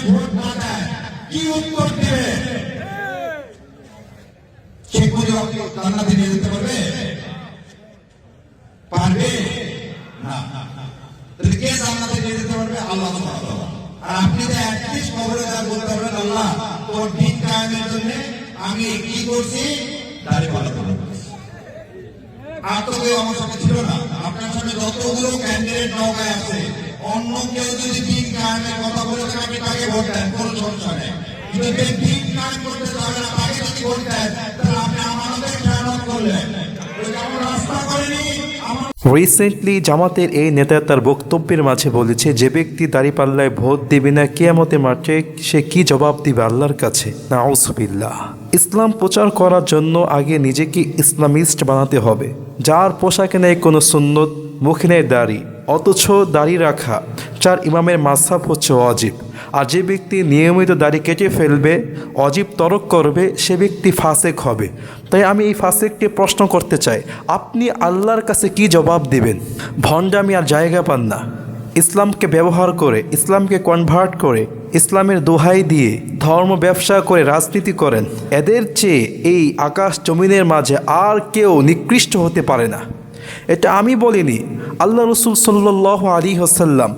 Vote না দেয় কি উত্তর দেবে? শেখ মুজিব জান্নাতে নিয়ে যেতে পারবে? পারবে না। তাহলে কে জান্নাতে নিয়ে যেতে পারবে? আল্লাহ সুবহানাহু ওয়া তাআলা। আর আপনি যে অ্যাটলিস্ট কবরে যা বলতে পারবেন, আল্লাহ তোর দিন কায়েমের জন্য আমি কি করছি? দাড়ি পাল্লা করেছি। আর তো কেউ আমার সাথে ছিল না। আপনার সাথে যতগুলো ক্যান্ডিডেট নৌকায় আছে, অন্য কেউ যদি দিন কায়েমের কথা বলে থাকে আপনি তাকে ভোট দেন, কোনো সমস্যা নেই। যদি দিন কায়েম করতে পারে না তাকে যদি ভোট দেন, তাহলে আপনি আমাদের খেয়ানত করলেন। যেমন রাস্তা করেনি রিসেন্টলি জামাতের এই নেতা তার বক্তব্যের মাঝে বলেছে, যে ব্যক্তি দাঁড়িপাল্লায় ভোট দিবে না কিয়ামতের মাঠে সে কি জবাব দিবে আল্লাহর কাছে। নাউজুবিল্লাহ। ইসলাম প্রচার করার জন্য আগে নিজেকে ইসলামিস্ট বানাতে হবে। যার পোশাকে নেই কোনো সুন্নত, মুখে নেই দাড়ি, অথচ দাড়ি রাখা যার ইমামের মাযহাব হচ্ছে ওয়াজিব। আর যে ব্যক্তি নিয়মিত দাড়ি কেটে ফেলবে, অজীব তরক করবে, সে ব্যক্তি ফাসেক হবে। তাই আমি এই ফাসেককে প্রশ্ন করতে চাই, আপনি আল্লাহর কাছে কি জবাব দেবেন? ভণ্ডামি আর জায়গা পান না। ইসলামকে ব্যবহার করে, ইসলামকে কনভার্ট করে, ইসলামের দোহাই দিয়ে ধর্ম ব্যবসা করে রাজনীতি করেন। এদের চেয়ে এই আকাশ জমিনের মাঝে আর কেউ নিকৃষ্ট হতে পারে না। এটা আমি বলিনি, আল্লাহ রসুল সাল্লাল্লাহু আলাইহি ওয়াসাল্লাম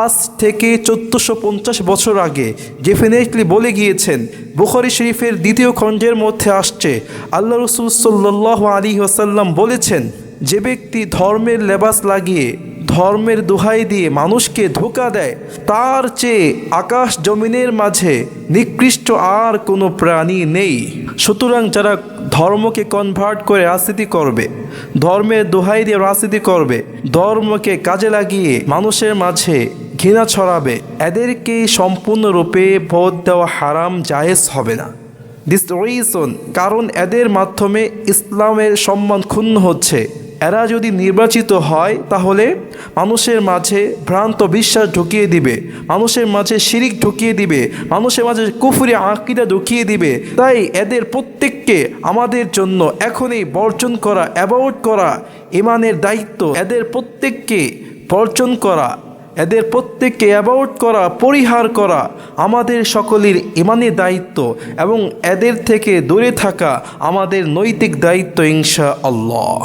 আজ থেকে 1450 বছর আগে ডেফিনেটলি বলে গিয়েছেন। বুখারী শরীফের 2য় খণ্ডের মধ্যে আসছে, আল্লাহ রসুল সাল্লাল্লাহু আলাইহি ওয়াসাল্লাম বলেছেন, যে ব্যক্তি ধর্মের লেবাস লাগিয়ে, ধর্মের দোহাই দিয়ে মানুষকে ধোঁকা দেয়, তার চেয়ে আকাশ জমিনের মাঝে নিকৃষ্ট আর কোনো প্রাণী নেই। সুতরাং যারা ধর্মকে কনভার্ট করে রাজনীতি করবে, ধর্মের দোহাই দিয়ে রাজনীতি করবে, ধর্মকে কাজে লাগিয়ে মানুষের মাঝে ঘৃণা ছড়াবে, এদেরকে সম্পূর্ণরূপে ভোট দেওয়া হারাম, জায়েজ হবে না। দিস রিজন, কারণ এদের মাধ্যমে ইসলামের সম্মান ক্ষুণ্ণ হচ্ছে। এরা যদি নির্বাচিত হয় তাহলে মানুষের মাঝে ভ্রান্ত বিশ্বাস ঢুকিয়ে দিবে, মানুষের মাঝে শিরিক ঢুকিয়ে দিবে, মানুষের মাঝে কুফরি আকীদা ঢুকিয়ে দিবে। তাই এদের প্রত্যেককে আমাদের জন্য এখনই বর্জন করা, অ্যাভয়েড করা ঈমানের দায়িত্ব। এদের প্রত্যেককে বর্জন করা, এদের প্রত্যেককে অ্যাভয়েড করা, পরিহার করা আমাদের সকলের ঈমানের দায়িত্ব, এবং এদের থেকে দূরে থাকা আমাদের নৈতিক দায়িত্ব ইনশাআল্লাহ।